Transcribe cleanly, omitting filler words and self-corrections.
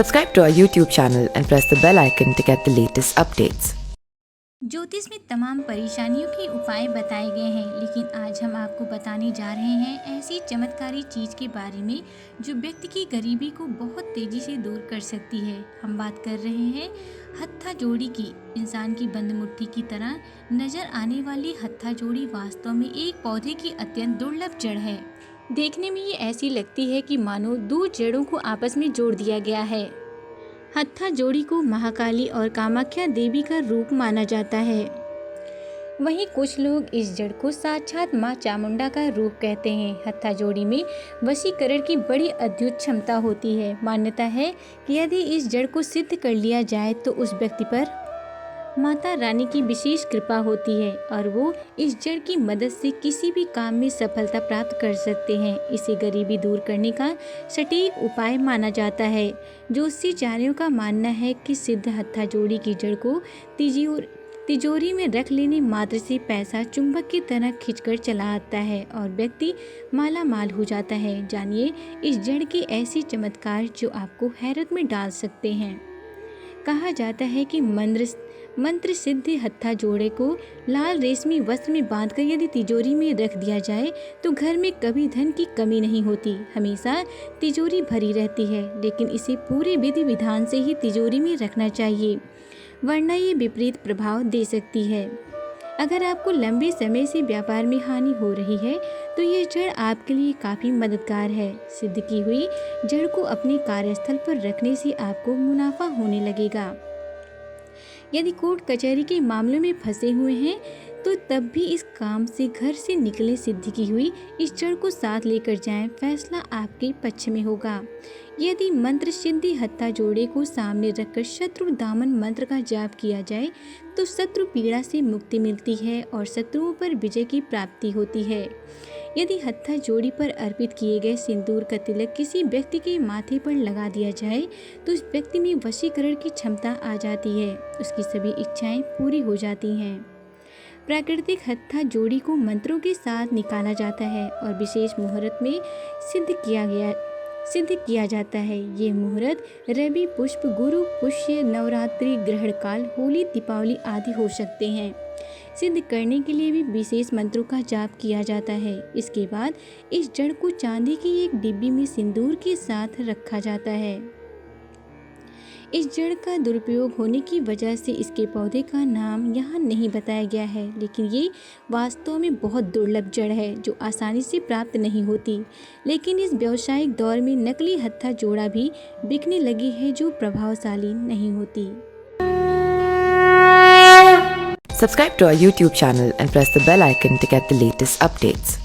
Subscribe to our YouTube channel and press the bell icon to get the latest updates. ज्योतिष में तमाम परेशानियों के उपाय बताए गए हैं, लेकिन आज हम आपको बताने जा रहे हैं ऐसी चमत्कारी चीज के बारे में जो व्यक्ति की गरीबी को बहुत तेजी से दूर कर सकती है। हम बात कर रहे हैं हत्था जोड़ी की। इंसान की बंद मुट्ठी की तरह नजर आने वाली हत्था जोड़ी वास्तव में एक पौधे की अत्यंत दुर्लभ जड़ है। देखने में ये ऐसी लगती है कि मानो दो जड़ों को आपस में जोड़ दिया गया है। हत्था जोड़ी को महाकाली और कामाख्या देवी का रूप माना जाता है। वहीं कुछ लोग इस जड़ को साक्षात मां चामुंडा का रूप कहते हैं। हत्था जोड़ी में वशीकरण की बड़ी अद्भुत क्षमता होती है। मान्यता है कि यदि इस जड़ को सिद्ध कर लिया जाए तो उस व्यक्ति पर माता रानी की विशेष कृपा होती है और वो इस जड़ की मदद से किसी भी काम में सफलता प्राप्त कर सकते हैं। इसे गरीबी दूर करने का सटीक उपाय माना जाता है। ज्योतिषाचार्यों का मानना है कि सिद्ध हत्था जोड़ी की जड़ को तिजोरी में रख लेने मात्र से पैसा चुंबक की तरह खींचकर चला आता है और व्यक्ति माला माल हो जाता है। जानिए इस जड़ के ऐसे चमत्कार जो आपको हैरत में डाल सकते हैं। कहा जाता है कि मंत्र सिद्ध हत्था जोड़े को लाल रेशमी वस्त्र में बांधकर यदि तिजोरी में रख दिया जाए तो घर में कभी धन की कमी नहीं होती। हमेशा तिजोरी भरी रहती है, लेकिन इसे पूरे विधि विधान से ही तिजोरी में रखना चाहिए, वरना ये विपरीत प्रभाव दे सकती है। अगर आपको लंबे समय से व्यापार में हानि हो रही है तो ये जड़ आपके लिए काफ़ी मददगार है। सिद्ध की हुई जड़ को अपने कार्यस्थल पर रखने से आपको मुनाफा होने लगेगा। यदि कोर्ट कचहरी के मामलों में फंसे हुए हैं तो तब भी इस काम से घर से निकले सिद्ध की हुई इस जड़ को साथ लेकर जाएं, फैसला आपके पक्ष में होगा। यदि मंत्र सिद्धि हत्था जोड़े को सामने रखकर शत्रु दामन मंत्र का जाप किया जाए तो शत्रु पीड़ा से मुक्ति मिलती है और शत्रुओं पर विजय की प्राप्ति होती है। यदि हत्था जोड़ी पर अर्पित किए गए सिंदूर का तिलक किसी व्यक्ति के माथे पर लगा दिया जाए तो उस व्यक्ति में वशीकरण की क्षमता आ जाती है, उसकी सभी इच्छाएं पूरी हो जाती हैं। प्राकृतिक हत्था जोड़ी को मंत्रों के साथ निकाला जाता है और विशेष मुहूर्त में सिद्ध किया जाता है। ये मुहूर्त रवि पुष्प, गुरु पुष्य, नवरात्रि, ग्रहण काल, होली, दीपावली आदि हो सकते हैं। सिद्ध करने के लिए भी विशेष मंत्रों का जाप किया जाता है। इसके बाद इस जड़ को चांदी की एक डिब्बी में सिंदूर के साथ रखा जाता है। इस जड़ का दुरुपयोग होने की वजह से इसके पौधे का नाम यहाँ नहीं बताया गया है, लेकिन ये वास्तव में बहुत दुर्लभ जड़ है जो आसानी से प्राप्त नहीं होती। लेकिन इस व्यावसायिक दौर में नकली हत्था जोड़ा भी बिकने लगी है जो प्रभावशाली नहीं होती। Subscribe to our YouTube channel and press the bell icon to get the latest updates.